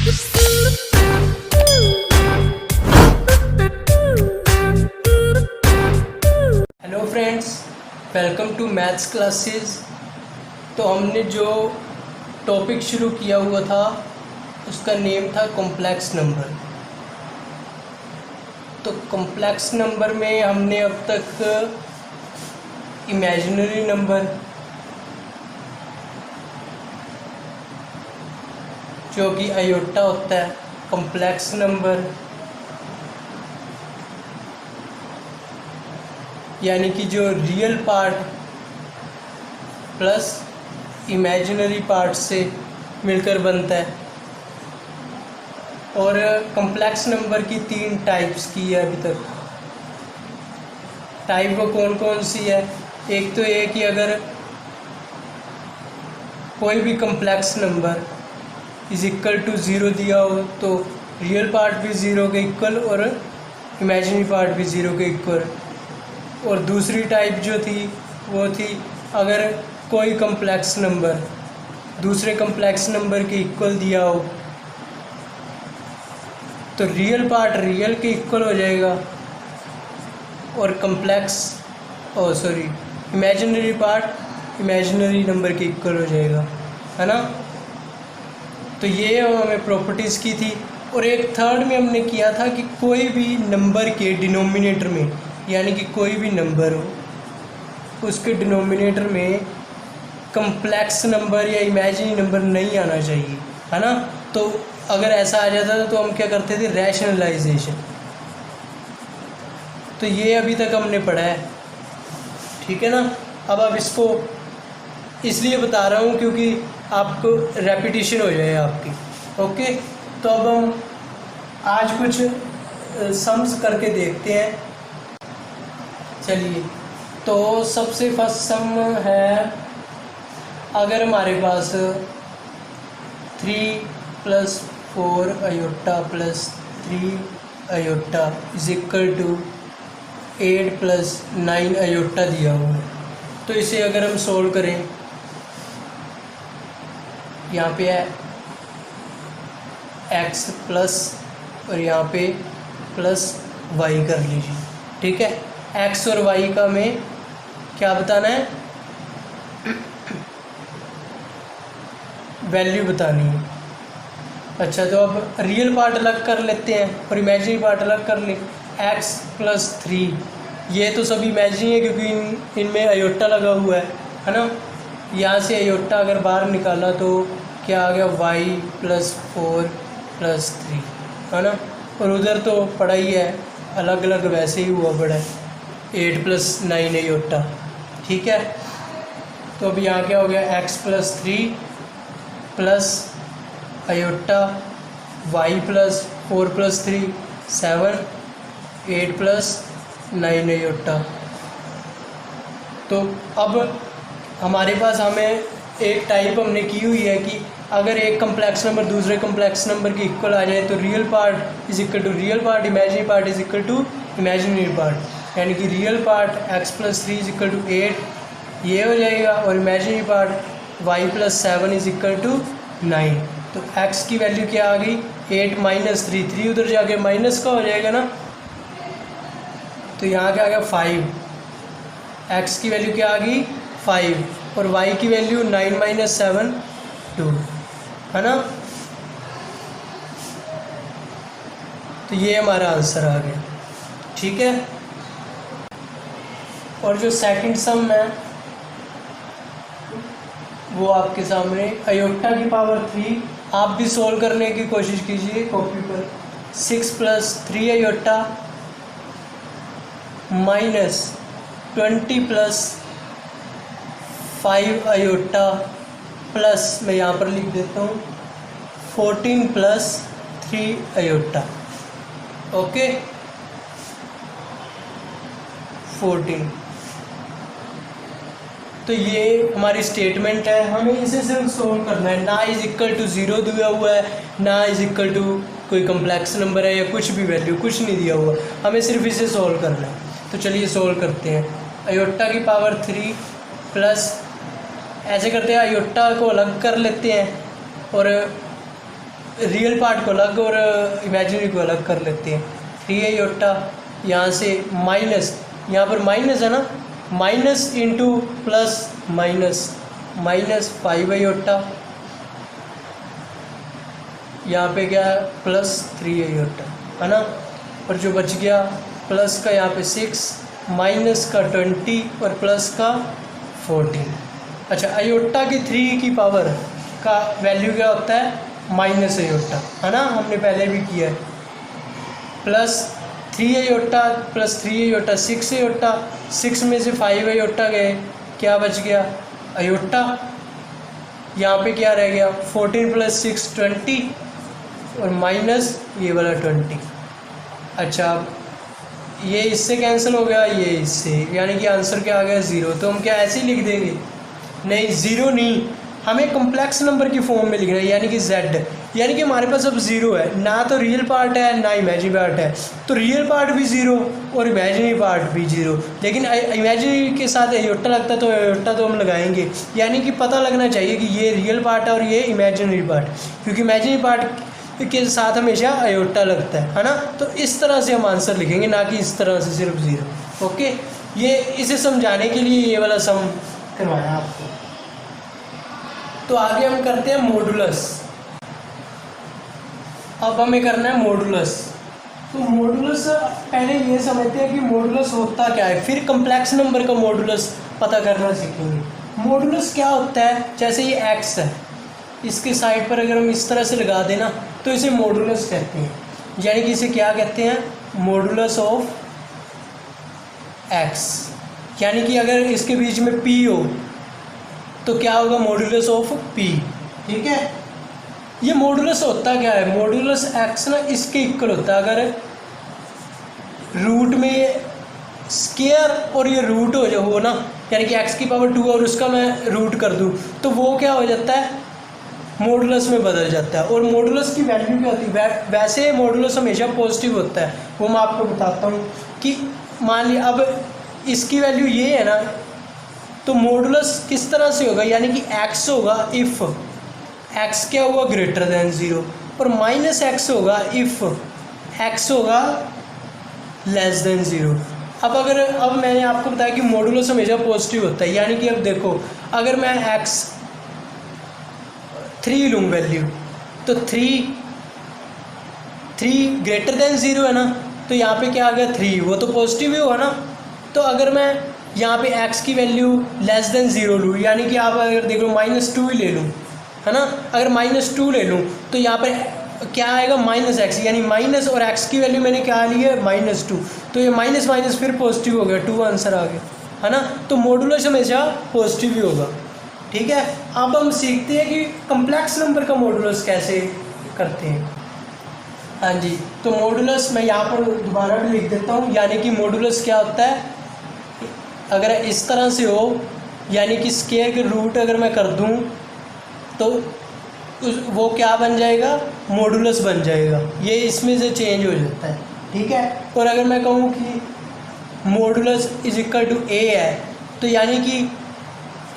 Hello friends, welcome to maths classes. तो हमने जो टॉपिक शुरू किया हुआ था उसका नेम था कॉम्प्लेक्स नंबर। तो कॉम्प्लेक्स नंबर में हमने अब तक इमेजिनरी नंबर, जो कि आयोटा होता है, कॉम्प्लेक्स नंबर यानी कि जो real part plus imaginary part से मिलकर बनता है, और कॉम्प्लेक्स नंबर की 3 टाइप्स की है अभी तक। टाइप वो कौन कौन सी है? एक तो ये कि अगर कोई भी complex number is equal to 0 दिया हो तो रियल पार्ट भी 0 के इक्वल और इमेजिनरी पार्ट भी 0 के इक्वल। और दूसरी टाइप जो थी वो थी अगर कोई कॉम्प्लेक्स नंबर दूसरे कॉम्प्लेक्स नंबर के इक्वल दिया हो तो रियल पार्ट रियल के इक्वल हो जाएगा और इमेजिनरी पार्ट इमेजिनरी नंबर के इक्वल हो जाएगा, है ना। तो ये हमें प्रॉपर्टीज़ की थी। और एक थर्ड में हमने किया था कि कोई भी नंबर के डिनोमिनेटर में, यानी कि कोई भी नंबर हो उसके डिनोमिनेटर में कॉम्प्लेक्स नंबर या इमेजिनरी नंबर नहीं आना चाहिए, है ना। तो अगर ऐसा आ जाता था तो हम क्या करते थे? रैशनलाइजेशन। तो ये अभी तक हमने पढ़ा है, ठीक है ना। अब इसको इसलिए बता रहा हूँ क्योंकि आपको रेपिटेशन हो जाए आपकी। ओके, तो अब हम आज कुछ सम्स करके देखते हैं। चलिए, तो सबसे फर्स्ट सम है, अगर हमारे पास 3 + 4 iota + 3 iota is equal to 8 + 9 iota दिया हुआ है, तो इसे अगर हम सोल्व करें, यहाँ पे है x प्लस और यहाँ पे प्लस y कर लीजिए, ठीक है। x और y का हमें क्या बताना है? वैल्यू बतानी है। अच्छा, तो अब रियल पार्ट अलग कर लेते हैं और इमेजिनरी पार्ट अलग कर ले। x + 3, ये तो सब इमेजिनरी है क्योंकि इनमें आयोटा लगा हुआ है ना। यहाँ से आयोटा अगर बाहर निकाला तो क्या आ गया? y + 4 + 3, है ना। और उधर तो पड़ा ही है, अलग अलग वैसे ही हुआ पड़ा है, 8 + 9 आयोटा, ठीक है। तो अब यहाँ क्या हो गया? x + 3 plus iota y + 4 + 3 7 8 + 9 iota. तो अब हमारे पास हमें एक टाइप हमने की हुई है कि अगर एक कॉम्प्लेक्स नंबर दूसरे कॉम्प्लेक्स नंबर के इक्वल आ जाए तो real part is equal to real part, imaginary part is equal to imaginary part, यानी कि real part x + 3 is equal to 8 ये हो जाएगा और imaginary part y + 7 is equal to 9। तो x की वैल्यू क्या आ गई? 8 - 3, 3 उधर जाके माइनस का हो जाएगा ना, तो यहाँ क्या आ गया? 5। x की वैल्यू क्या आ गई? 5 और y की वैल्यू 9 - 7 2, है ना। तो ये हमारा आंसर आ गया, ठीक है। और जो सेकंड सम है वो आपके सामने, आयोटा की पावर 3। आप भी सोल्व करने की कोशिश कीजिए कॉपी पर। 6 + 3 आयोटा -20 + 5 आयोटा प्लस, मैं यहाँ पर लिख देता हूँ 14 + 3 आयोटा। ओके, 14। तो ये हमारी स्टेटमेंट है, हमें इसे सिर्फ सोल्व करना है। ना इज इक्वल टू 0 दिया हुआ है, ना इज इक्वल टू कोई कॉम्प्लेक्स नंबर है या कुछ भी वैल्यू, कुछ नहीं दिया हुआ, हमें सिर्फ इसे सोल्व करना है। तो चलिए सोल्व करते हैं। आयोटा की पावर 3 प्लस, ऐसे करते हैं, आयोटा को अलग कर लेते हैं और रियल पार्ट को अलग और इमेजिनरी को अलग कर लेते हैं। 3 आयोटा यहाँ से माइनस, यहाँ पर माइनस है ना, minus into plus minus, minus 5 iota, यहाँ पे क्या है प्लस 3 आयोटा, है ना। और जो बच गया प्लस का यहाँ पे 6, माइनस का 20 और प्लस का 14। अच्छा, आयोटा की 3 की पावर का वैल्यू क्या होता है, माइनस आयोटा, है ना, हमने पहले भी किया है। Plus 3 iota plus 3 iota 6 iota, 6 में से 5 आयोटा गए, क्या बच गया आयोटा, यहाँ पे क्या रह गया 14 प्लस 6 20 और माइनस ये वाला 20। अच्छा, ये इससे कैंसिल हो गया, ये इससे, यानी कि आंसर क्या आ गया 0। तो हम क्या ऐसे ही लिख देंगे, नहीं 0 नहीं, हमें कम्प्लेक्स नंबर की फॉर्म में लिखना है, यानी कि z, यानी कि हमारे पास अब 0 है, ना तो रियल पार्ट है ना इमेजिनरी पार्ट है, तो रियल पार्ट भी 0 और इमेजिनरी पार्ट भी 0, लेकिन इमेजिनरी के साथ आयोटा लगता है तो आयोटा तो हम लगाएंगे, यानी कि पता लगना चाहिए कि ये रियल पार्ट है और ये इमेजिनरी पार्ट, क्योंकि इमेजिनरी पार्ट के साथ हमेशा आयोटा लगता है ना। तो इस तरह से हम आंसर लिखेंगे, ना कि इस तरह से सिर्फ 0। ओके, ये इसे समझाने के लिए ये वाला सम करवाया आपको। तो आगे हम करते हैं मॉडुलस। अब हमें करना है मॉडुलस। तो मॉडुलस पहले ये समझते हैं कि मॉडुलस होता क्या है, फिर कम्प्लेक्स नंबर का मॉडुलस पता करना सीखेंगे। मॉडुलस क्या होता है, जैसे ये x है, इसके साइड पर अगर हम इस तरह से लगा देना तो इसे मॉडुलस कहते हैं, यानी कि इसे क्या कहते हैं, मॉडुलस ऑफ x, यानी कि अगर इसके बीच में p हो तो क्या होगा मॉडुलस ऑफ p। ठीक है, ये मॉडुलस होता क्या है, मॉडुलस x ना इसके इक्वल होता है, अगर रूट में स्केयर और ये रूट हो ना, यानी कि x की पावर 2 और उसका मैं रूट कर दूँ तो वो क्या हो जाता है, मॉडुलस में बदल जाता है। और मॉडुलस की वैल्यू क्या होती है, वैसे मॉडुलस हमेशा पॉजिटिव होता है, वो मैं आपको बताता हूँ कि मान लिया अब इसकी वैल्यू ये है ना, तो मॉडुलस किस तरह से होगा, यानी कि x होगा इफ़ x क्या हुआ ग्रेटर देन 0, और माइनस x होगा इफ़ x होगा लेस देन 0। अब मैंने आपको बताया कि मॉडुलस हमेशा पॉजिटिव होता है, यानी कि अब देखो अगर मैं x 3 लूँ वैल्यू, तो 3 ग्रेटर देन 0 है ना, तो यहाँ पे क्या आ गया 3, वो तो पॉजिटिव ही होगा ना। तो अगर मैं यहाँ पे x की वैल्यू लेस देन 0 लूँ, यानी कि आप अगर देख लो -2 ही ले लूँ, है ना, अगर -2 ले लूँ तो यहाँ पे क्या आएगा -x, यानी माइनस और x की वैल्यू मैंने क्या ली है -2, तो ये माइनस माइनस फिर पॉजिटिव हो गया, 2 आंसर आ गया, है ना। तो मॉडुलस हमेशा पॉजिटिव ही होगा। ठीक है, अब हम सीखते हैं कि कम्प्लेक्स नंबर का मॉडुलस कैसे करते हैं। हाँ जी, तो मॉडुलस मैं यहाँ पर दोबारा भी लिख देता हूँ, यानी कि मॉडुलस क्या होता है, अगर इस तरह से हो, यानी कि स्क्वायर के रूट अगर मैं कर दूँ तो वो क्या बन जाएगा, मॉडुलस बन जाएगा, ये इसमें से चेंज हो जाता है। ठीक है, और अगर मैं कहूँ कि modulus is equal to a है, तो यानी कि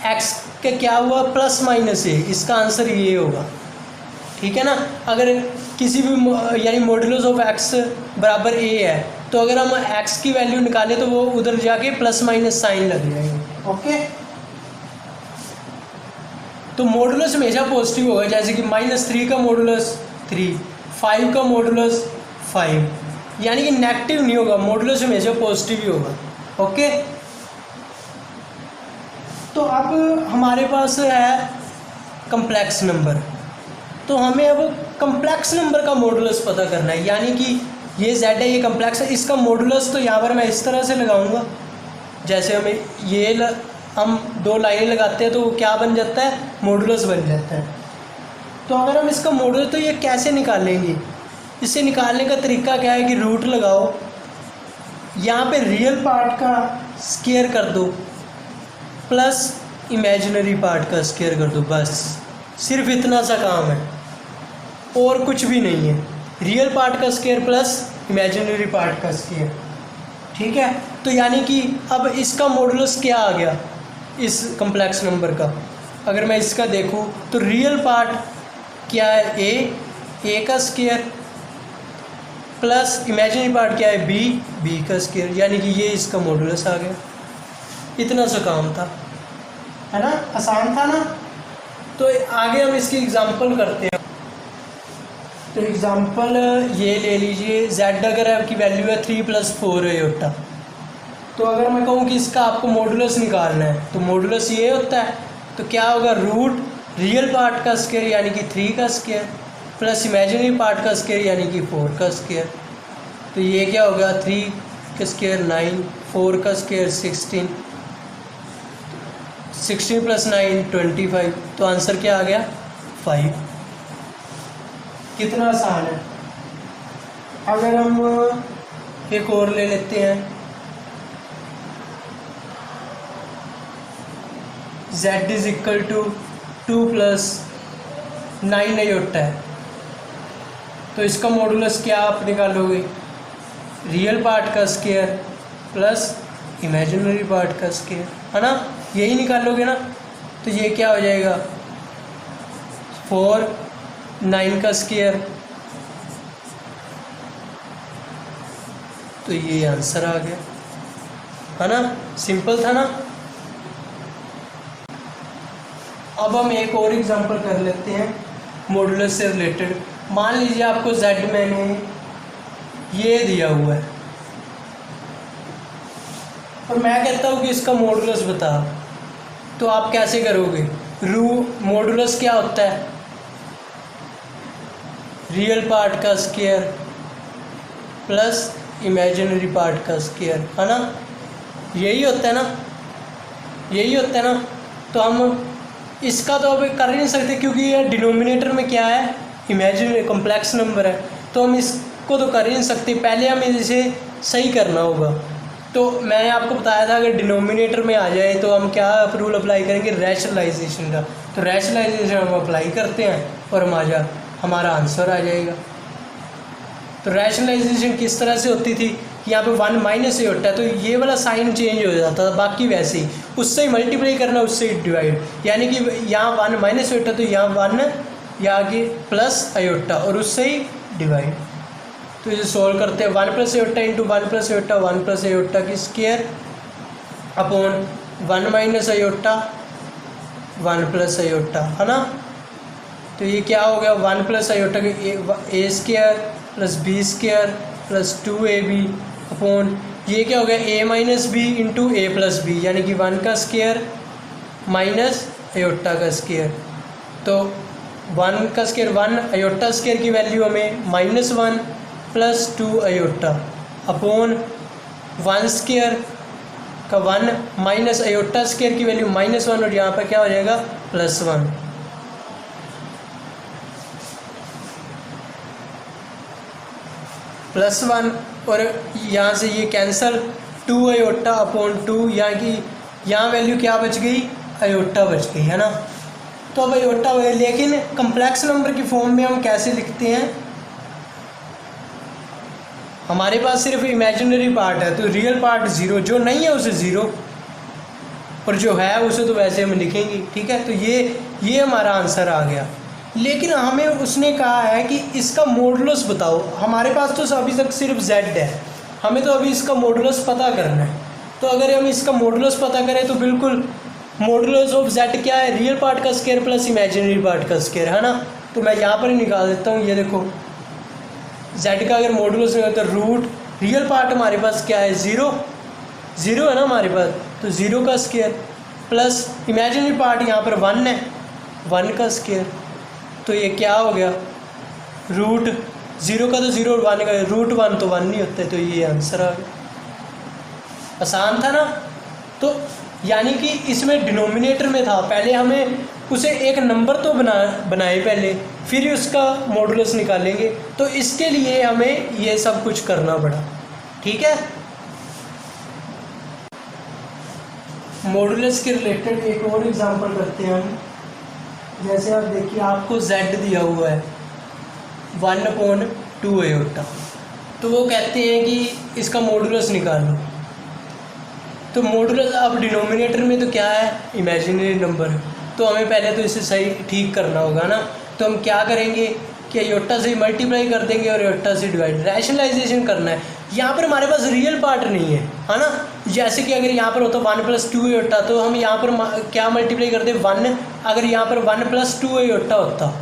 x का क्या हुआ प्लस माइनस a, इसका आंसर ये होगा। ठीक है ना, अगर किसी भी यानी मॉडुलस ऑफ x बराबर a है, तो अगर हम x की वैल्यू निकालें तो वो उधर जाके प्लस माइनस साइन लग जाएंगे। ओके, तो मॉडुलस हमेशा पॉजिटिव होगा, जैसे कि -3 का मॉडुलस 3, 5 का मॉडुलस 5, यानी कि नेगेटिव नहीं होगा, मॉडुलस हमेशा पॉजिटिव ही होगा। ओके, तो अब हमारे पास है कम्प्लेक्स नंबर, तो हमें अब कम्प्लेक्स नंबर का मॉडुलस पता करना है, यानी कि ये z है, ये कम्प्लेक्स है, इसका मॉडुलस तो यहाँ पर मैं इस तरह से लगाऊंगा, जैसे हमें हम 2 लाइनें लगाते हैं तो क्या बन जाता है, मॉडुलस बन जाता है। तो अगर हम इसका मॉडुलस, तो ये कैसे निकालेंगे, इसे निकालने का तरीका क्या है कि रूट लगाओ, यहाँ पे रियल पार्ट का स्क्वायर कर दो प्लस इमेजिनरी पार्ट का स्क्वायर कर दो, बस सिर्फ इतना सा काम है और कुछ भी नहीं है, रियल पार्ट का स्क्वायर प्लस इमेजिनरी पार्ट का स्क्वायर। ठीक है, तो यानी कि अब इसका मॉडुलस क्या आ गया इस कम्प्लेक्स नंबर का, अगर मैं इसका देखूँ तो रियल पार्ट क्या है a ए का स्क्वायर प्लस इमेजिनरी पार्ट क्या है बी का स्क्वायर, यानी कि ये इसका मॉडुलस आ गया। इतना सा काम था, है ना, आसान था ना। तो आगे हम इसकी एग्जांपल करते हैं। तो एग्जांपल ये ले लीजिए, z अगर आपकी वैल्यू है 3 + 4 आयोटा, तो अगर मैं कहूँ कि इसका आपको मॉडुलस निकालना है तो मॉडुलस ये होता है, तो क्या होगा, रूट रियल पार्ट का स्क्वायर यानी कि 3 का स्क्वायर प्लस इमेजिनरी पार्ट का स्क्वायर यानी कि 4 का स्क्वायर। तो ये क्या होगा, 3 का स्क्वायर 9, 4 का स्क्वायर 16, 16 + 9 25। तो आंसर क्या आ गया, 5। कितना आसान है। अगर हम एक और ले लेते हैं, z = 2 + 9 आयोटा है, तो इसका मॉडुलस क्या आप निकालोगे, रियल पार्ट का स्क्वायर प्लस इमेजिनरी पार्ट का स्क्वायर, है ना, यही निकालोगे ना। तो ये क्या हो जाएगा, 4 9 का स्क्वायर, तो ये आंसर आ गया, है ना, सिंपल था ना। अब हम एक और एग्जांपल कर लेते हैं मॉडुलस से रिलेटेड। मान लीजिए आपको z मैंने ये दिया हुआ है और मैं कहता हूँ कि इसका मॉडुलस बता, तो आप कैसे करोगे, मॉडुलस क्या होता है, रियल पार्ट का स्क्वायर प्लस इमेजिनरी पार्ट का स्क्वायर, है ना, यही होता है ना, यही होता है ना। तो हम इसका तो अब कर ही नहीं सकते क्योंकि ये डिनोमिनेटर में क्या है, इमेजिनरी कॉम्प्लेक्स नंबर है, तो हम इसको तो कर ही नहीं सकते। पहले हमें इसे सही करना होगा। तो मैंने आपको बताया था अगर डिनोमिनेटर में आ जाए तो हम क्या रूल अप्लाई करेंगे, रैशनलाइजेशन का। तो रैशनलाइजेशन हम अप्लाई करते हैं और हमारा आंसर आ जाएगा। तो रैशनलाइजेशन किस तरह से होती थी, यहाँ पे 1 माइनस ए होता है तो ये वाला साइन चेंज हो जाता था, बाकी वैसे ही उससे ही मल्टीप्लाई करना, उससे ही डिवाइड, यानी कि यहाँ 1 माइनस ए होता तो यहाँ 1 या आगे प्लस आयोटा और उससे ही डिवाइड। तो इसे सॉल्व करते हैं, 1 + आयोटा इंटू 1 + आयोटा 1 + आयोटा की square upon 1 minus iota 1 + iota, है ना। तो ये क्या हो गया, 1 + आयोटा के a square plus b square plus 2ab upon ये क्या हो गया, a minus b into a plus b, यानी कि 1 का स्क्वायर माइनस आयोटा का स्क्वायर। तो 1 का स्क्वायर 1, आयोटा स्क्वायर की वैल्यू हमें -1 प्लस 2 आयोटा अपॉन 1 स्क्वायर का 1 माइनस आयोटा स्क्वायर की वैल्यू -1 और यहाँ पर क्या हो जाएगा +1। +1 और यहाँ से ये कैंसल, 2 आयोटा अपॉन 2, यहाँ की यहाँ वैल्यू क्या बच गई, आयोटा बच गई, है ना। तो अब आयोटा, लेकिन कम्प्लेक्स नंबर की फॉर्म में हम कैसे लिखते हैं, हमारे पास सिर्फ इमेजिनरी पार्ट है तो रियल पार्ट 0, जो नहीं है उसे 0 और जो है उसे तो वैसे हम लिखेंगे, ठीक है। तो ये हमारा आंसर आ गया। लेकिन हमें उसने कहा है कि इसका मॉडुलस बताओ, हमारे पास तो अभी तक सिर्फ z है, हमें तो अभी इसका मॉडुलस पता करना है। तो अगर हम इसका मॉडुलस पता करें तो बिल्कुल मॉडुलस ऑफ z क्या है, रियल पार्ट का स्क्वायर प्लस इमेजिनरी पार्ट का स्क्वायर, है ना। तो मैं यहाँ पर ही निकाल देता हूँ, ये देखो z का अगर मॉडुलस नहीं होता, रूट रियल पार्ट हमारे पास क्या है, 0 है ना हमारे पास, तो 0 का स्क्वायर प्लस इमेजिनरी पार्ट यहाँ पर 1 है, 1 का स्क्वायर। तो ये क्या हो गया, रूट 0 का तो 0 और 1 का रूट 1 तो 1 नहीं होता है, तो ये आंसर आ गया। आसान था ना। तो यानी कि इसमें डिनोमिनेटर में था, पहले हमें उसे एक नंबर तो बनाए पहले, फिर उसका मॉडुलस निकालेंगे। तो इसके लिए हमें ये सब कुछ करना पड़ा, ठीक है। मॉडुलस के रिलेटेड एक और एग्जांपल करते हैं हम। जैसे आप देखिए, आपको z दिया हुआ है 1/2 आयोटा, तो वो कहते हैं कि इसका मॉडुलस निकालो। तो मॉडुलस अब डिनोमिनेटर में तो क्या है, इमेजिनरी नंबर, तो हमें पहले तो इसे सही ठीक करना होगा ना। तो हम क्या करेंगे कि अयोटा से मल्टीप्लाई कर देंगे और अयोटा से डिवाइड, रैशनलाइजेशन करना है। यहाँ पर हमारे पास रियल पार्ट नहीं है ना। जैसे कि अगर यहाँ पर होता 1 + 2 अयोटा, तो हम यहाँ पर क्या मल्टीप्लाई करते 1। अगर यहाँ पर 1 + 2 अयोटा होता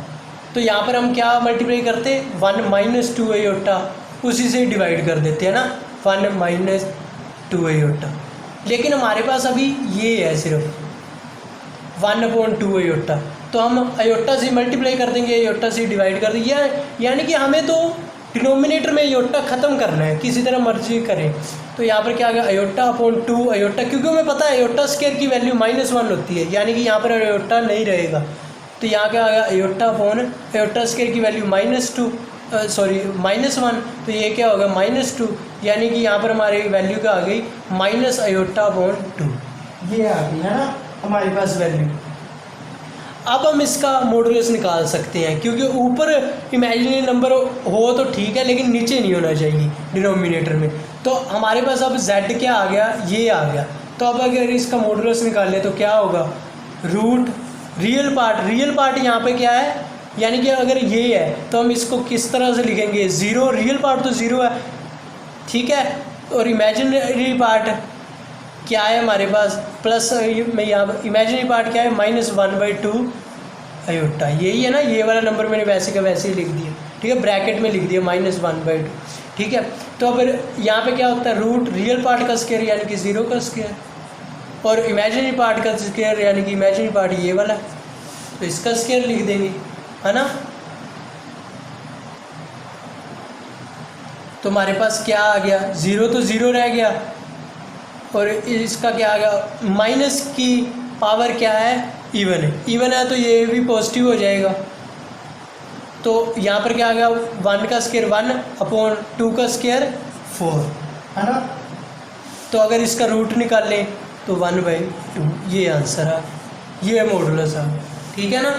तो यहाँ पर हम क्या मल्टीप्लाई करते 1 - 2 अयोटा, उसी से डिवाइड कर देते हैं ना 1 - 2 अयोटा। लेकिन हमारे पास अभी ये है सिर्फ 1/2 अयोटा, तो हम अयोटा से मल्टीप्लाई कर देंगे, अयोटा से डिवाइड कर देंगे, यानी कि हमें तो डिनोमिनेटर में अयोटा ख़त्म करना है, किसी तरह मर्जी करें। तो यहाँ पर क्या आ गया अयोटा/2 अयोटा, क्योंकि हमें पता है अयोटा स्क्वायर की वैल्यू -1 होती है, यानी कि यहाँ पर अयोटा नहीं रहेगा। तो यहाँ क्या आ गया अयोटा स्क्वायर की वैल्यू -1, तो ये क्या होगा -2, यानी कि यहाँ पर हमारी वैल्यू क्या आ गई -अयोटा/2, ये आ गई है ना हमारे पास वैल्यू। अब हम इसका मॉडुलस निकाल सकते हैं, क्योंकि ऊपर इमेजिनरी नंबर हो तो ठीक है, लेकिन नीचे नहीं होना चाहिए डिनोमिनेटर में। तो हमारे पास अब z क्या आ गया, ये आ गया। तो अब अगर इसका मॉडुलस निकाल ले तो क्या होगा रूट रियल पार्ट यहाँ पे क्या है, यानी कि अगर ये है तो हम इसको किस तरह से लिखेंगे 0, रियल पार्ट तो 0 है, ठीक है। और इमेजिनरी पार्ट क्या है हमारे पास प्लस में, यहाँ इमेजिनरी पार्ट क्या है -1/2 अयोटा, यही है ना। ये वाला नंबर मैंने वैसे का वैसे ही लिख दिया, ठीक है, ब्रैकेट में लिख दिया -1/2, ठीक है। तो अब यहाँ पे क्या होता है रूट रियल पार्ट का स्क्वायर यानी कि 0 का स्क्वायर, और इमेजिनरी पार्ट का स्क्वायर यानी कि इमेजिनरी पार्ट ये वाला, तो इसका स्क्वायर लिख देंगे, है ना। तो हमारे पास क्या आ गया 0 तो 0 रह गया, और इसका क्या आ गया माइनस की पावर क्या है इवन है तो ये भी पॉजिटिव हो जाएगा। तो यहाँ पर क्या आ गया 1 का स्क्वायर 1/2 का स्क्वायर 4, है ना। तो अगर इसका रूट निकाल लें तो 1/2, ये आंसर है, ये मॉडुलस है, ठीक है ना।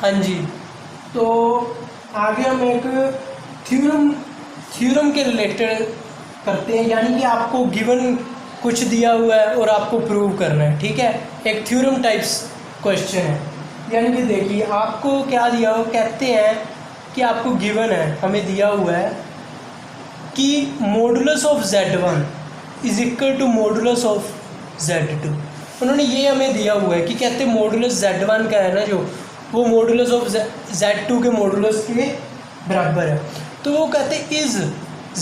हाँ जी, तो आगे हम एक थ्योरम के रिलेटेड करते हैं, यानी कि आपको गिवन कुछ दिया हुआ है और आपको प्रूव करना है, ठीक है। एक थ्योरम टाइप्स क्वेश्चन है, यानी कि देखिए आपको क्या दिया हो, कहते हैं कि आपको गिवन है, हमें दिया हुआ है कि modulus of Z1 = modulus of Z2। उन्होंने ये हमें दिया हुआ है कि कहते हैं मॉडुलस Z1 का है ना जो, वो मॉडुलस ऑफ Z2 के मॉडुलस के बराबर है। तो वो कहते हैं इज़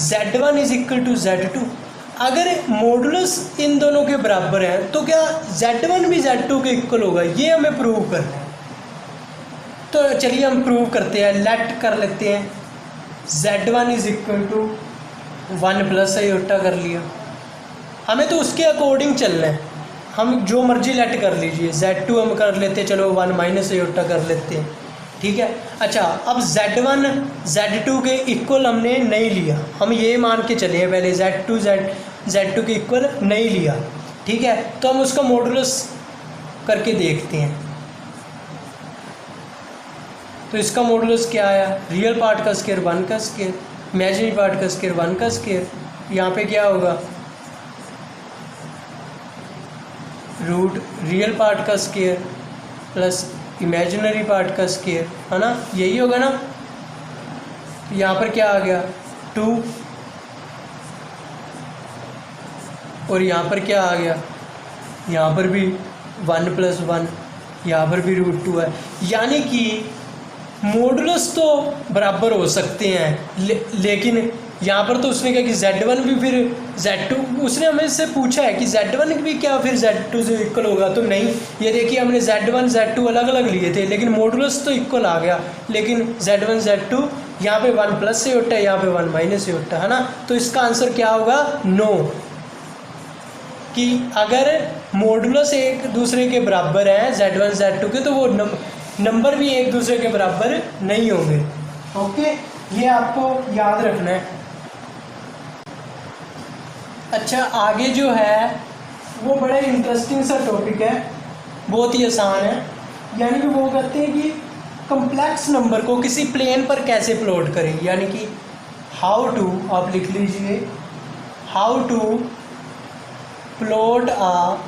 Z1 = Z2। अगर मॉडुलस इन दोनों के बराबर है तो क्या Z1 भी Z2 के इक्वल होगा, ये हमें प्रूव करना है। तो चलिए हम प्रूव करते हैं, लेट कर लेते हैं Z1 = 1 + अयोटा कर लिया। हमें तो उसके अकॉर्डिंग चलना है, हम जो मर्जी लेट कर लीजिए। Z2 हम कर लेते हैं, चलो 1 - अयोटा कर लेते हैं, ठीक है। अच्छा, अब Z1 Z2 के इक्वल हमने नहीं लिया, हम ये मान के चले हैं पहले Z2 के इक्वल नहीं लिया, ठीक है। तो हम उसका मॉडुलस करके देखते हैं। तो इसका मॉडुलस क्या आया, रियल पार्ट का स्क्वायर 1 का स्क्वायर, इमेजिनरी पार्ट का स्क्वायर 1 का स्क्वायर, यहाँ पे क्या होगा रूट रियल पार्ट का स्क्वायर प्लस इमेजिनरी पार्ट का स्क्वायर, है ना, यही होगा ना। यहाँ पर क्या आ गया 2, और यहाँ पर क्या आ गया, यहाँ पर भी 1 + 1, यहाँ पर भी √2 है, यानी कि मॉडुलस तो बराबर हो सकते हैं, लेकिन यहाँ पर तो उसने कहा कि Z1 भी फिर Z2, उसने हमें से पूछा है कि Z1 भी क्या फिर Z2 से इक्वल होगा, तो नहीं। ये देखिए हमने Z1 Z2 अलग अलग लिए थे, लेकिन मॉडुलस तो इक्वल आ गया, लेकिन Z1 Z2 यहाँ पे 1 + अयोटा, यहाँ पे 1 - अयोटा, है ना। तो इसका आंसर क्या होगा नो, कि अगर मॉडुलस एक दूसरे के बराबर हैं Z1 Z2 के, तो वो नंबर भी एक दूसरे के बराबर नहीं होंगे। ओके, ये आपको याद रखना है। अच्छा, आगे जो है वो बड़ा इंटरेस्टिंग सा टॉपिक है, बहुत ही आसान है। यानी कि वो कहते हैं कि कम्प्लेक्स नंबर को किसी प्लेन पर कैसे प्लॉट करें, यानी कि हाउ टू, आप लिख लीजिए how to plot a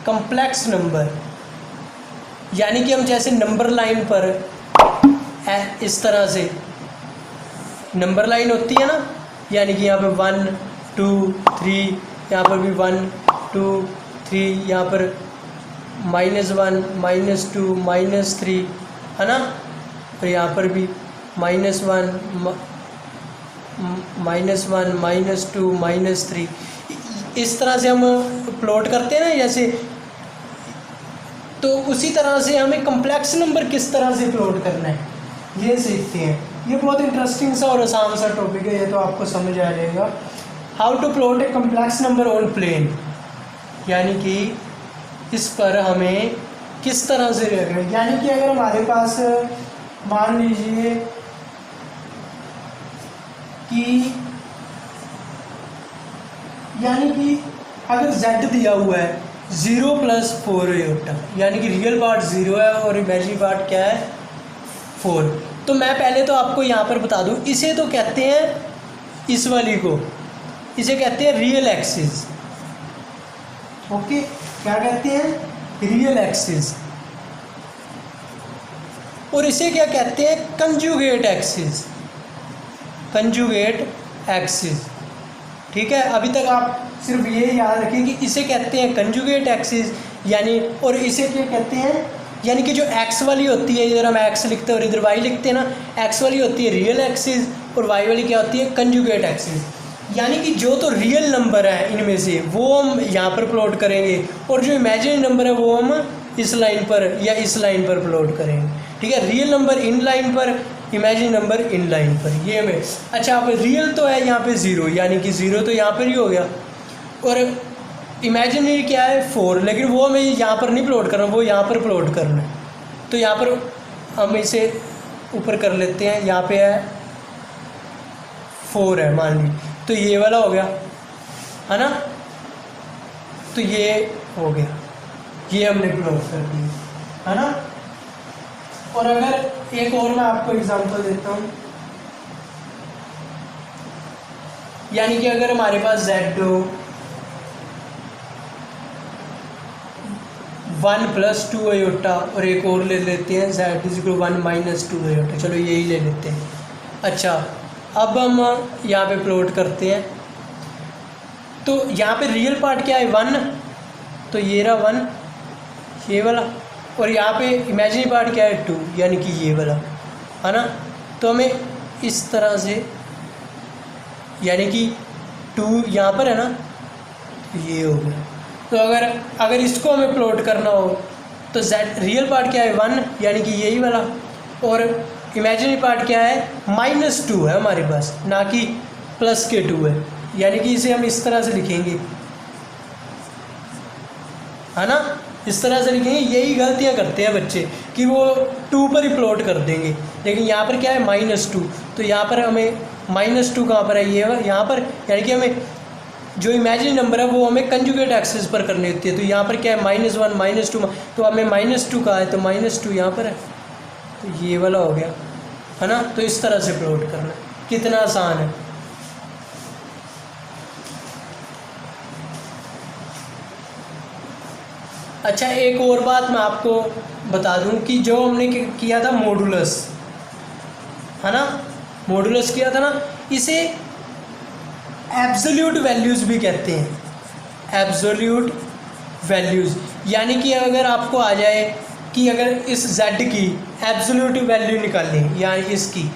complex number यानी कि हम जैसे नंबर लाइन पर इस तरह से नंबर लाइन होती है ना, यानी कि यहाँ पे 1 2 3, यहाँ पर भी 1 2 3, यहाँ पर -1 -2 -3 है ना, और यहाँ पर भी -1 -2 -3। इस तरह से हम प्लॉट करते हैं ना जैसे, तो उसी तरह से हमें कम्प्लेक्स नंबर किस तरह से प्लॉट करना है ये सीखते हैं। ये बहुत इंटरेस्टिंग सा और आसान सा टॉपिक है, ये तो आपको समझ आ जाएगा। How to plot a complex number on plane, यानी कि इस पर हमें किस तरह से रखना है। यानी कि अगर हमारे पास मान लीजिए कि यानी कि अगर z दिया हुआ है 0 + 4 आयोटा, यानी कि रियल पार्ट 0 है और इमेजिनरी पार्ट क्या है 4। तो मैं पहले तो आपको यहाँ पर बता दूँ, इसे तो कहते हैं, इस वाली को इसे कहते हैं रियल एक्सिस। ओके, क्या कहते हैं रियल एक्सिस। और इसे क्या कहते हैं कंजुगेट एक्सिस, कंजुगेट एक्सिस। ठीक है, अभी तक आप सिर्फ ये याद रखिए कि इसे कहते हैं कंजुगेट एक्सिस, यानी और इसे क्या कहते हैं, यानी कि जो x वाली होती है, इधर हम x लिखते हैं और इधर y लिखते हैं ना, x वाली होती है रियल एक्सिस और y वाली क्या होती है कंजुगेट एक्सिस। यानी कि जो तो रियल नंबर है इनमें से वो हम यहाँ पर प्लॉट करेंगे, और जो इमेजिनरी नंबर है वो हम इस लाइन पर या इस लाइन पर प्लॉट करेंगे। ठीक है, रियल नंबर इन लाइन पर, इमेजिनरी नंबर इन लाइन पर, ये हमें। अच्छा, अब रियल तो है यहाँ पे 0, यानी कि 0 तो यहाँ पर ही हो गया, और इमेजिनरी क्या है 4, लेकिन वो हमें यहाँ पर नहीं प्लॉट करना, वो यहाँ पर प्लॉट करना है। तो यहाँ पर हम इसे ऊपर कर लेते हैं, यहाँ पे है 4 है मान ली, तो ये वाला हो गया है ना, तो ये हो गया, ये हमने प्लॉट कर दिया है ना। और अगर एक और मैं आपको एग्जांपल देता हूँ, यानी कि अगर हमारे पास z हो 1 + 2 आयोटा, और एक और ले लेते हैं z = 1 - 2 आयोटा, चलो यही ले लेते हैं। अच्छा, अब हम यहाँ पे प्लॉट करते हैं, तो यहाँ पे रियल पार्ट क्या है 1, तो ये रहा 1 ये वाला, और यहाँ पे इमेजिनरी पार्ट क्या है 2, यानी कि ये वाला है ना। तो हमें इस तरह से, यानी कि 2 यहाँ पर है ना, तो ये हो गया। तो अगर इसको हमें प्लॉट करना हो तो z रियल पार्ट क्या है 1, यानी कि यही वाला, और इमेजिनरी पार्ट क्या है -2 है हमारे पास, ना कि +2 है, यानी कि इसे हम इस तरह से लिखेंगे है ना, इस तरह से लिखेंगे। यही गलतियां करते हैं बच्चे कि वो 2 पर ही प्लॉट कर देंगे, लेकिन यहाँ पर क्या है -2, तो यहाँ पर हमें -2 कहाँ पर है, ये यहाँ पर, यानी कि हमें जो इमेजिनरी नंबर है वो हमें कंजुगेट एक्सिस पर करनी होती है। तो यहाँ पर क्या है -1 -2, तो हमें -2 कहा है, तो -2 यहाँ पर है, तो ये वाला हो गया है ना। तो इस तरह से प्लॉट करना, कितना आसान है। अच्छा, एक और बात मैं आपको बता दूं कि जो हमने किया था मॉडुलस है ना, मॉडुलस किया था ना, इसे एब्सोल्यूट वैल्यूज़ भी कहते हैं, एब्सोल्यूट वैल्यूज़। यानी कि अगर आपको आ जाए कि अगर इस z की एब्सोल्यूट वैल्यू निकालनी, या इसकी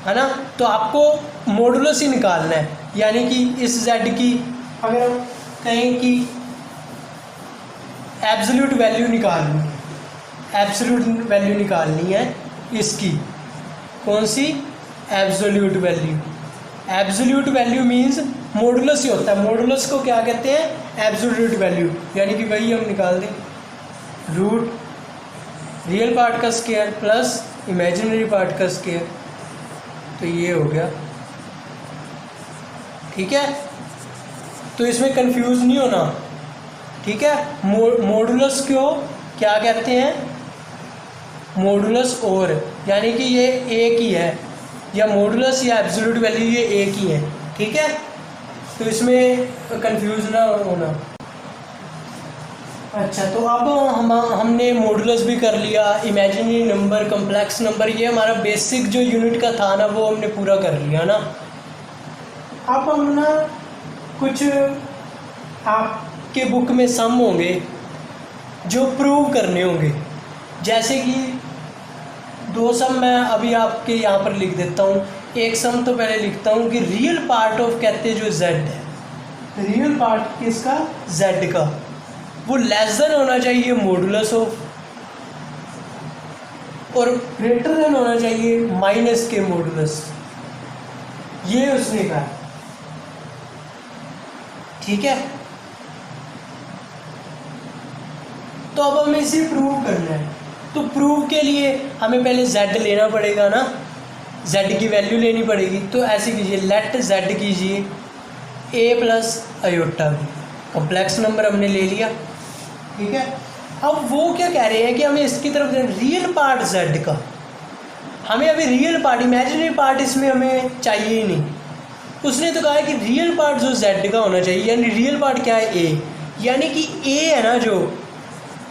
है ना, तो आपको मॉडुलस ही निकालना है। यानी कि इस z की अगर हम कहें कि एब्सोल्यूट वैल्यू निकालनी है, एब्सोल्यूट वैल्यू निकालनी है इसकी, कौन सी absolute value. Absolute value means modulus ही होता है, मॉडुलस को क्या कहते हैं एब्सोल्यूट वैल्यू, यानी कि वही हम निकाल दें रूट रियल पार्ट का स्क्वायर प्लस इमेजिनरी पार्ट का स्क्वायर, तो ये हो गया। ठीक है, तो इसमें कंफ्यूज नहीं होना। ठीक है, मॉडुलस को क्या कहते हैं, मॉडुलस, और यानी कि ये एक ही है, या मॉडुलस या एब्सोल्यूट वैल्यू ये एक ही है। ठीक है, तो इसमें कंफ्यूज ना होना। अच्छा, तो अब हमने मॉडुलस भी कर लिया, इमेजिनरी नंबर, कॉम्प्लेक्स नंबर, ये हमारा बेसिक जो यूनिट का था ना वो हमने पूरा कर लिया ना। अब हम ना कुछ आपके बुक में सम होंगे जो प्रूव करने होंगे, जैसे कि दो सम मैं अभी आपके यहाँ पर लिख देता हूँ। एक सम तो पहले लिखता हूँ कि रियल पार्ट ऑफ कहते जो z है, रियल पार्ट किसका, z का, वो लेस देन होना चाहिए मॉडुलस ऑफ, और ग्रेटर देन होना चाहिए माइनस के मॉडुलस, ये उसने कहा। ठीक है, तो अब हमें इसे प्रूव करना है। तो प्रूव के लिए हमें पहले z लेना पड़ेगा ना, z की वैल्यू लेनी पड़ेगी। तो ऐसे कीजिए, लेट z कीजिए a प्लस अयोटा भी, कॉम्प्लेक्स नंबर हमने ले लिया। ठीक है, अब वो क्या कह रहे हैं कि हमें इसकी तरफ रियल पार्ट z का, हमें अभी रियल पार्ट, इमेजिनरी पार्ट इसमें हमें चाहिए ही नहीं। उसने तो कहा है कि रियल पार्ट जो z का होना चाहिए, यानी रियल पार्ट क्या है, a, यानी कि a है ना जो,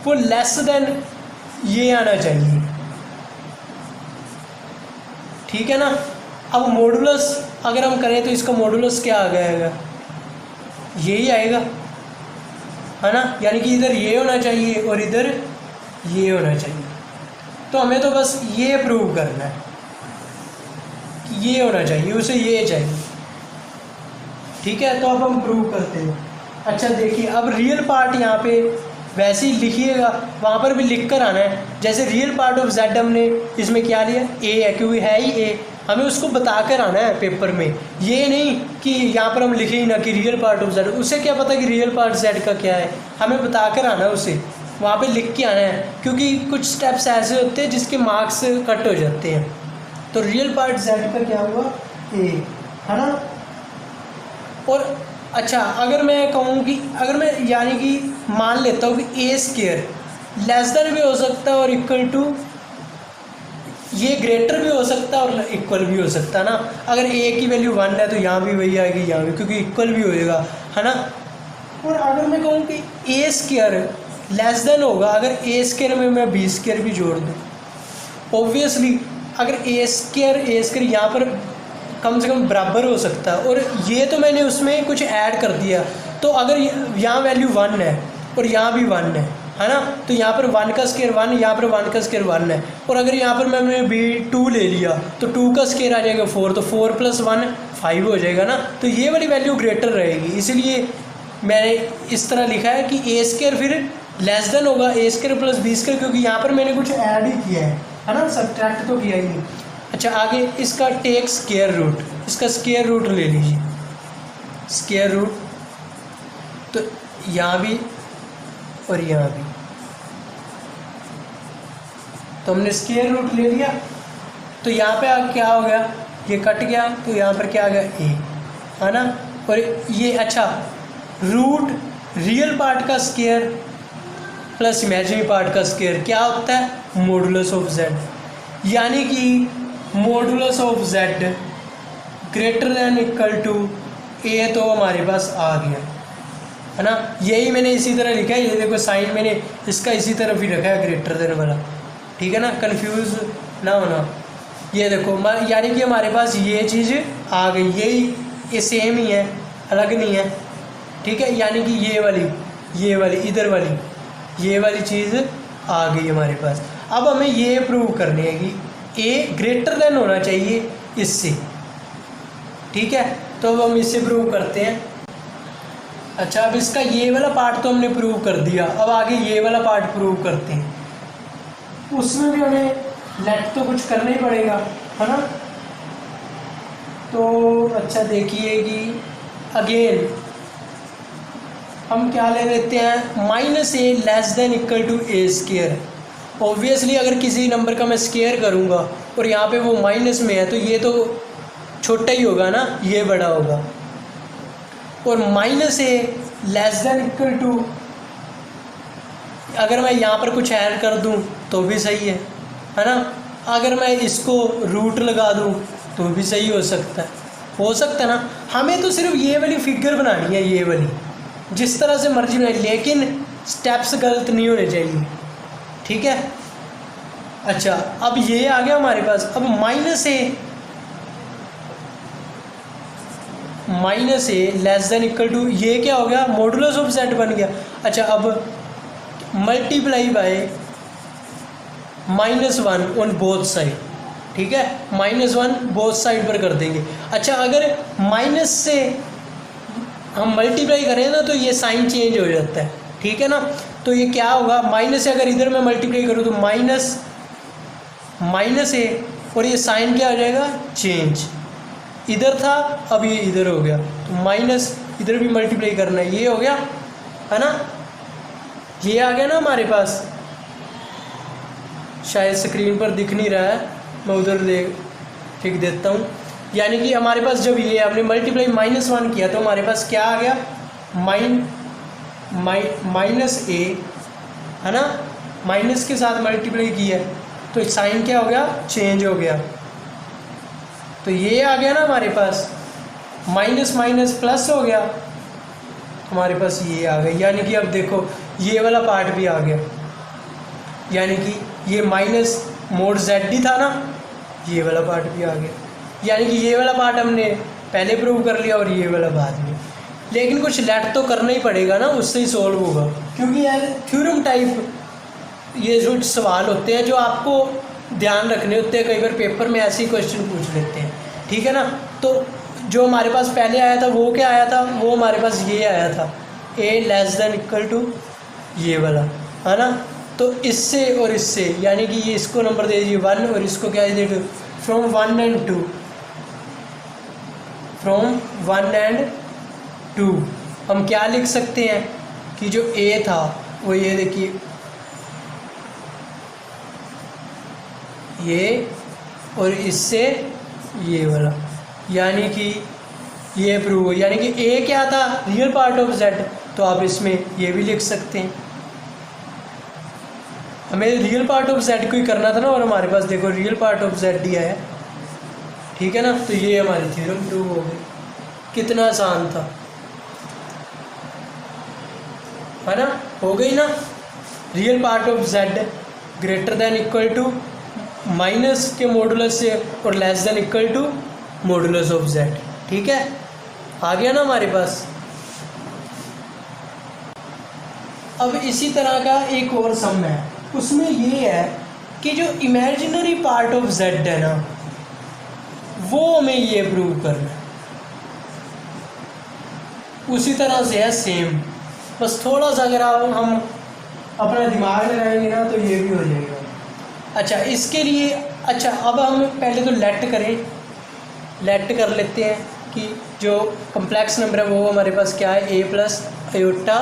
वो लेस देन ये आना चाहिए। ठीक है ना। अब मॉडुलस अगर हम करें तो इसका मॉडुलस क्या आ जाएगा, यही आएगा, है ना, यानी कि इधर ये होना चाहिए और इधर ये होना चाहिए। तो हमें तो बस ये प्रूव करना है कि ये होना चाहिए, उसे ये चाहिए। ठीक है, तो अब हम प्रूव करते हैं। अच्छा देखिए, अब रियल पार्ट यहाँ पे वैसे ही लिखिएगा, वहाँ पर भी लिख कर आना है। जैसे रियल पार्ट ऑफ z हमने इसमें क्या लिया, a है, क्योंकि है ही a, हमें उसको बता कर आना है पेपर में। ये नहीं कि यहाँ पर हम लिखे ही ना कि रियल पार्ट ऑफ z, उसे क्या पता कि रियल पार्ट z का क्या है, हमें बता कर आना है उसे, वहाँ पे लिख के आना है, क्योंकि कुछ स्टेप्स ऐसे होते हैं जिसके मार्क्स कट हो जाते हैं। तो रियल पार्ट z का क्या हुआ, a, है ना। और अच्छा, अगर मैं कहूँ कि अगर मैं यानी कि मान लेता हूँ कि a स्क्वायर लेस देन भी हो सकता है और इक्वल टू, ये ग्रेटर भी हो सकता है और इक्वल भी हो सकता है ना। अगर a की वैल्यू 1 है तो यहाँ भी वही आएगी, यहाँ भी, क्योंकि इक्वल भी होएगा, है ना। और अगर मैं कहूँ कि a स्क्वायर लेस देन होगा, अगर a स्क्वायर में मैं b स्क्वायर भी जोड़ दूँ, ऑब्वियसली अगर a स्क्वायर यहाँ पर कम से कम बराबर हो सकता है। और ये तो मैंने उसमें कुछ ऐड कर दिया, तो अगर यहाँ वैल्यू 1 है और यहाँ भी 1 है ना, तो यहाँ पर 1 का स्क्वायर 1, यहाँ पर 1 का स्क्वायर 1 है। और अगर यहाँ पर मैंने भी 2 ले लिया तो 2 का स्क्वायर आ जाएगा 4, तो 4 + 1 5 हो जाएगा ना। तो ये वाली वैल्यू ग्रेटर रहेगी, इसलिए मैंने इस तरह लिखा है कि a स्क्वायर फिर लेस देन होगा a स्क्वायर + b स्क्वायर, क्योंकि यहाँ पर मैंने कुछ ऐड ही किया है ना, सब्ट्रैक्ट तो किया ही नहीं। अच्छा, आगे इसका टेक स्क्वायर रूट, इसका स्क्वायर रूट ले लीजिए, स्क्वायर रूट, तो यहाँ भी और यहाँ भी, तो हमने स्क्वायर रूट ले लिया। तो यहाँ पे क्या हो गया, ये कट गया, तो यहाँ पर क्या आ गया, a, है ना। और ये अच्छा, रूट रियल पार्ट का स्क्वायर प्लस इमेजिनरी पार्ट का स्क्वायर क्या होता है, मॉडुलस ऑफ z, यानी कि modulus of z greater than equal to a, तो हमारे पास आ गया, है ना। यही मैंने इसी तरह लिखा है, ये देखो साइन मैंने इसका इसी तरफ ही रखा है, ग्रेटर देन वाला। ठीक है ना, कंफ्यूज ना होना। ये देखो, यानी कि हमारे पास ये चीज़ आ गई, ये सेम ही है, अलग नहीं है। ठीक है, यानी कि ये वाली इधर वाली ये वाली चीज़ आ गई हमारे पास। अब हमें ये प्रूव करनी है कि a ग्रेटर देन होना चाहिए इससे। ठीक है, तो अब हम इससे प्रूव करते हैं। अच्छा, अब इसका ये वाला पार्ट तो हमने प्रूव कर दिया, अब आगे ये वाला पार्ट प्रूव करते हैं। उसमें भी हमें लेट तो कुछ करना ही पड़ेगा, है ना। तो अच्छा देखिए कि अगेन हम क्या ले लेते हैं, -a less than equal to a square. Obviously अगर किसी नंबर का मैं स्क्वायर करूँगा और यहाँ पे वो माइनस में है, तो ये तो छोटा ही होगा ना, ये बड़ा होगा। और -a less than equal to, अगर मैं यहाँ पर कुछ ऐड कर दूँ तो भी सही है ना। अगर मैं इसको रूट लगा दूँ तो भी सही हो सकता है ना। हमें तो सिर्फ ये वाली फिगर बनानी है, ये वाली जिस तरह से मर्जी बनाए, लेकिन स्टेप्स गलत नहीं होने चाहिए, ठीक है। अच्छा अब ये आ गया हमारे पास। अब minus a less than equal to, ये क्या हो गया, मॉडुलस ऑफ जेड बन गया। अच्छा अब multiply by -1 on both side, ठीक है, -1 बोथ साइड पर कर देंगे। अच्छा अगर माइनस से हम मल्टीप्लाई करें ना तो ये साइन चेंज हो जाता है, ठीक है ना। तो ये क्या होगा, माइनस से अगर इधर मैं मल्टीप्लाई करूँ तो माइनस ए, और ये साइन क्या हो जाएगा, चेंज। इधर था अब ये इधर हो गया, तो माइनस इधर भी मल्टीप्लाई करना है, ये हो गया, है ना। ये आ गया ना हमारे पास, शायद स्क्रीन पर दिख नहीं रहा है, मैं उधर लिख देता हूँ। यानी कि हमारे पास जब ये आपने मल्टीप्लाई -1 किया तो हमारे पास क्या आ गया, माइनस ए, है ना, माइनस के साथ मल्टीप्लाई किया तो साइन क्या हो गया, चेंज हो गया। तो ये आ गया ना हमारे पास, माइनस माइनस प्लस हो गया, हमारे पास ये आ गया। यानी कि अब देखो ये वाला पार्ट भी आ गया, यानी कि ये माइनस मोड जेड डी था ना, ये वाला पार्ट भी आ गया। यानी कि ये वाला पार्ट हमने पहले प्रूव कर लिया और ये वाला बाद में। लेकिन कुछ लेट तो करना ही पड़ेगा ना, उससे ही सॉल्व होगा, क्योंकि यार थ्योरम टाइप ये जो सवाल होते हैं जो आपको ध्यान रखने होते हैं, कई बार पेपर में ऐसे ही क्वेश्चन पूछ लेते हैं, ठीक है ना। तो जो हमारे पास पहले आया था वो क्या आया था, वो हमारे पास ये आया था, ए लेस देन इक्वल टू ये वाला, है ना। तो इससे और इससे, यानी कि ये इसको नंबर दे दीजिए 1 और इसको क्या दे दो, फ्रॉम 1 and 2 हम क्या लिख सकते हैं कि जो ए था वो ये देखिए, ये और इससे ये वाला, यानी कि ये प्रूव हो। यानी कि ए क्या था, रियल पार्ट ऑफ जेड, तो आप इसमें ये भी लिख सकते हैं। हमें रियल पार्ट ऑफ जेड को ही करना था ना, और हमारे पास देखो रियल पार्ट ऑफ जेड दिया है, ठीक है ना। तो ये हमारी थ्योरम प्रूव हो गई। कितना आसान था, है ना, हो गई ना। Real part of z greater than equal to minus के मॉडुलस से और less than equal to modulus of z, ठीक है, आ गया ना हमारे पास। अब इसी तरह का एक और सम है, उसमें ये है कि जो इमेजिनरी पार्ट ऑफ जेड है ना, वो हमें ये प्रूव करना है। उसी तरह से है सेम, बस थोड़ा सा अगर हम अपना दिमाग लगाएंगे ना तो ये भी हो जाएगा। अच्छा इसके लिए, अच्छा अब हम पहले तो लेट कर लेते हैं कि जो कम्प्लेक्स नंबर है वो हमारे पास क्या है, a प्लस आयोटा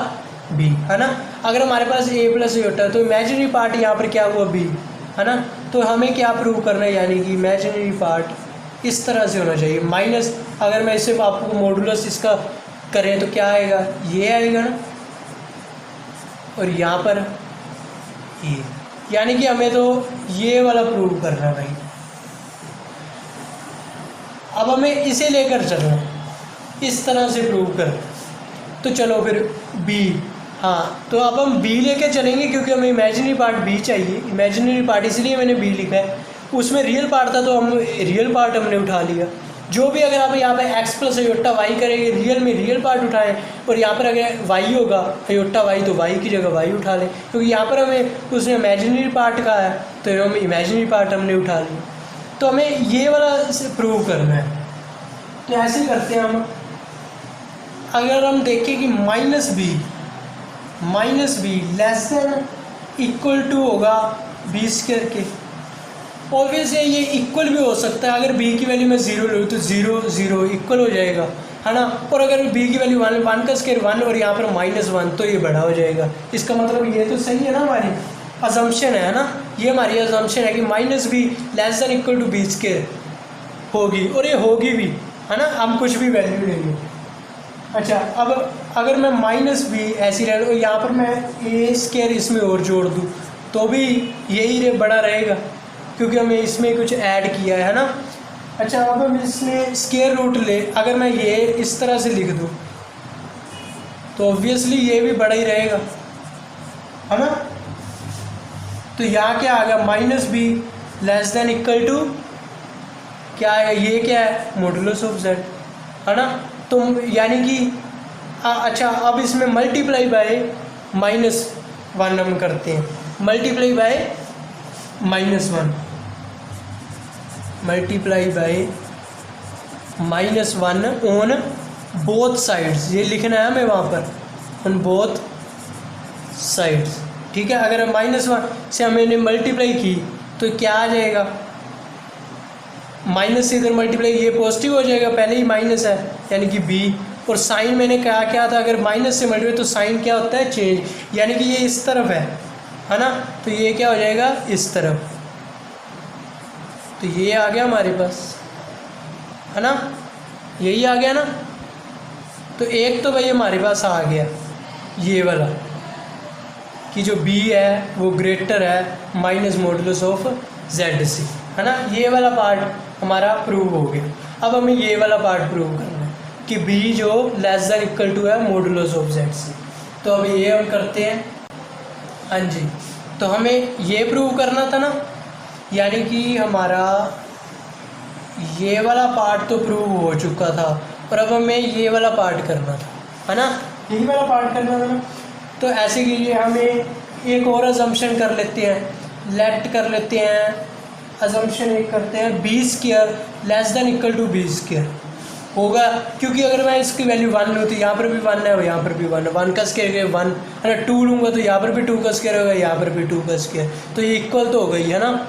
b, है ना। अगर हमारे पास a प्लस आयोटा, तो इमेजिनरी पार्ट यहाँ पर क्या हुआ b, है ना। तो हमें क्या प्रूव करना है, यानी कि इमेजिनरी पार्ट इस तरह से होना चाहिए, माइनस, अगर मैं इससे आपको मॉडुलस इसका करें तो क्या आएगा, ये आएगा ना, और यहाँ पर ये, यानी कि हमें तो ये वाला प्रूव करना है भाई। अब हमें इसे लेकर चलना है, इस तरह से प्रूव कर। तो चलो फिर b, हाँ तो अब हम b लेकर चलेंगे, क्योंकि हमें इमेजिनरी पार्ट b चाहिए। इमेजिनरी पार्ट इसलिए मैंने b लिखा है, उसमें रियल पार्ट था तो हम रियल पार्ट हमने उठा लिया। जो भी अगर आप यहाँ पे x प्लस आयोटा y करेंगे, रियल में रियल पार्ट उठाएं, और यहाँ पर अगर y होगा आयोटा y तो y की जगह y उठा लें, क्योंकि यहाँ पर हमें उसने इमेजिनरी पार्ट कहा है तो हम इमेजिनरी पार्ट हमने उठा लिया। तो हमें ये वाला प्रूव करना है, तो ऐसे ही करते हैं हम। अगर हम देखें कि minus b less than equal to होगा बी स्क्वायर के, ऑब्वियस है ये इक्वल भी हो सकता है। अगर b की वैल्यू मैं 0 लूँ तो 0 0 इक्वल हो जाएगा, है ना। और अगर b की वैल्यू 1 का स्क्वायर 1 और यहाँ पर -1 तो ये बड़ा हो जाएगा। इसका मतलब ये तो सही है ना, हमारी अजम्पशन है ना, ये हमारी अजम्पशन है कि minus b less than equal to b square होगी, और ये होगी भी, है ना। हम कुछ भी वैल्यू लेंगे। अच्छा अब अगर मैं माइनस बी ऐसी रह लूँ, यहाँ पर मैं ए स्क्वायर इसमें और जोड़ दूँ तो भी यही बड़ा रहेगा, क्योंकि हमने इसमें कुछ ऐड किया है ना। अच्छा अब हम इसमें स्क्वायर रूट ले, अगर मैं ये इस तरह से लिख दूँ तो ऑब्वियसली ये भी बड़ा ही रहेगा, है ना। तो यहाँ क्या आ गया, minus b less than equal to क्या है, ये क्या है, मॉडुलस ऑफ जेड, है ना। तो यानी कि अच्छा अब इसमें मल्टीप्लाई बाय -1 हम करते हैं, multiply by -1, multiply by -1 on both sides, ये लिखना है हमें वहाँ पर, ऑन बोथ साइड्स, ठीक है। अगर -1 से हमने मल्टीप्लाई की तो क्या आ जाएगा, माइनस से इधर मल्टीप्लाई, ये पॉजिटिव हो जाएगा, पहले ही माइनस है यानी कि बी, और साइन मैंने कहा क्या था, अगर माइनस से मल्टीप्लाई तो साइन क्या होता है, चेंज, यानी कि ये इस तरफ है ना, तो ये क्या हो जाएगा इस तरफ, तो ये आ गया हमारे पास, है ना, यही आ गया ना। तो एक तो भाई हमारे पास आ गया ये वाला कि जो b है वो ग्रेटर है माइनस मॉडुलस ऑफ जेड से, है ना, ये वाला पार्ट हमारा प्रूव हो गया। अब हमें ये वाला पार्ट प्रूव करना है कि b जो लेस देन इक्वल टू है मॉडुलस ऑफ जेड से। तो अब ये हम करते हैं, हाँ जी, तो हमें ये प्रूव करना था ना, यानी कि हमारा ये वाला पार्ट तो प्रूव हो चुका था, और अब हमें ये वाला पार्ट करना था, है ना, यही वाला पार्ट करना था ना। तो ऐसे कीजिए, हमें एक और अजम्पशन कर लेते हैं, लेट कर लेते हैं, अजम्पशन एक करते हैं b square less than equal to b square होगा, क्योंकि अगर मैं इसकी वैल्यू 1 लूँ तो यहाँ पर भी 1 है और यहाँ पर भी 1 है, 1 का स्क्वायर 1 है ना, 2 लूँगा तो यहाँ पर भी 2 का स्क्वायर होगा, यहाँ पर भी 2 का स्क्वायर, तो ये इक्वल तो हो गई है ना।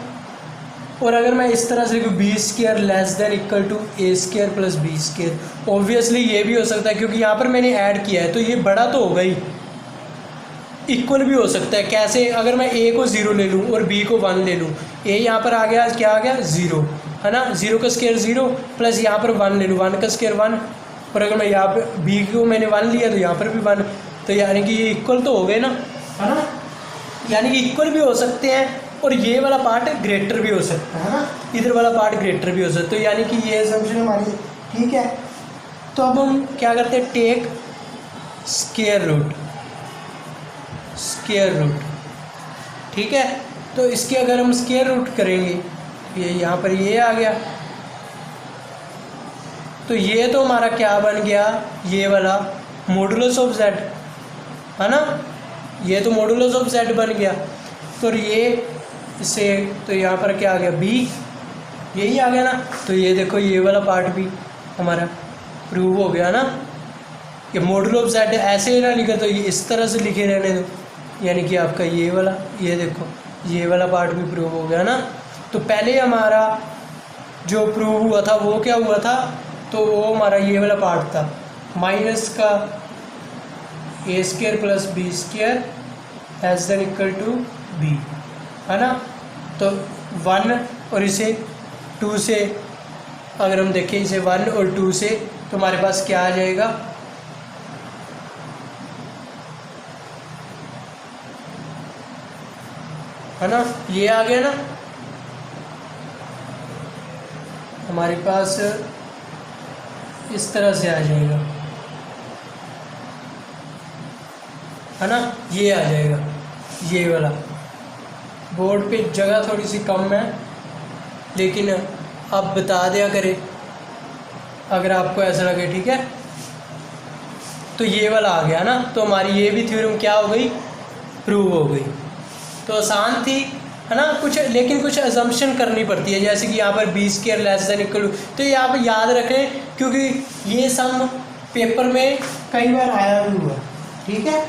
और अगर मैं इस तरह से b square less than equal to a square plus b square, obviously ये भी हो सकता है क्योंकि यहाँ पर मैंने ऐड किया है, तो ये बड़ा तो होगा ही, इक्वल भी हो सकता है। कैसे, अगर मैं ए को 0 ले लूँ और बी को 1 ले लूँ, ए यहाँ पर आ गया, क्या आ गया 0, है ना, 0 का स्क्वायर 0 प्लस यहाँ पर 1 ले लूँ, 1 का स्क्वायर 1, और अगर मैं यहाँ पर बी को मैंने 1 लिया तो यहाँ पर भी 1, तो यानी कि ये इक्वल तो हो गए ना, है ना, यानी कि इक्वल भी हो सकते हैं और ये वाला पार्ट ग्रेटर भी हो सकता है ना, इधर वाला पार्ट ग्रेटर भी हो सकता है, तो यानी कि ये असम्पशन हमारी ठीक है। तो अब हम क्या करते हैं, take square root, square root, ठीक है। तो इसके अगर हम स्क्वायर रूट करेंगे, ये यहाँ पर ये आ गया, तो ये तो हमारा क्या बन गया, ये वाला मॉडुलस ऑफ जेड, है ना, ये तो मॉडुलस ऑफ जेड बन गया। तो ये इससे तो यहाँ पर क्या आ गया, बी, यही आ गया ना। तो ये देखो ये वाला पार्ट भी हमारा प्रूव हो गया ना, कि मॉडुलस ऑफ जेड ऐसे ही ना लिखे तो ये इस तरह से लिखे रहने दो, यानी कि आपका ये वाला, ये देखो ये वाला पार्ट भी प्रूव हो गया ना। तो पहले हमारा जो प्रूव हुआ था वो क्या हुआ था, तो वो हमारा ये वाला पार्ट था, माइनस का a square plus b square less than equal to b, है ना। तो 1 और इसे 2 से अगर हम देखें, इसे 1 और 2 से, तो हमारे पास क्या आ जाएगा, है ना, ये आ गया ना हमारे पास, इस तरह से आ जाएगा, है ना, ये आ जाएगा, ये वाला। बोर्ड पे जगह थोड़ी सी कम है, लेकिन आप बता दिया करें अगर आपको ऐसा लगे, ठीक है। तो ये वाला आ गया ना, तो हमारी ये भी थ्योरम क्या हो गई, प्रूव हो गई। तो आसान थी, है ना, कुछ लेकिन कुछ अजम्पशन करनी पड़ती है, जैसे कि यहाँ पर b square less than equal, तो ये आप याद रखें क्योंकि ये सम पेपर में कई बार आया भी हुआ, ठीक है,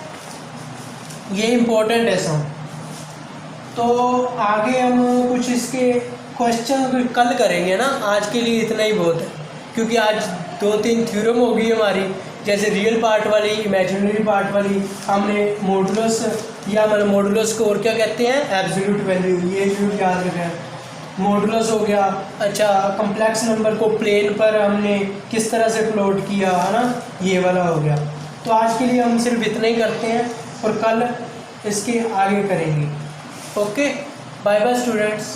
ये इम्पोर्टेंट है सम। तो आगे हम कुछ इसके क्वेश्चन कल करेंगे ना, आज के लिए इतना ही बहुत है, क्योंकि आज 2-3 थ्योरम होगी हमारी, जैसे रियल पार्ट वाली, इमेजिनरी पार्ट वाली, हमने मॉडुलस या मतलब मॉडुलस को और क्या कहते हैं, एब्सोल्यूट वैल्यू, ये जरूर याद रखें। मॉडुलस हो गया, अच्छा कम्प्लेक्स नंबर को प्लेन पर हमने किस तरह से प्लॉट किया, है ना, ये वाला हो गया। तो आज के लिए हम सिर्फ इतना ही करते हैं और कल इसके आगे करेंगे। Okay, bye bye students.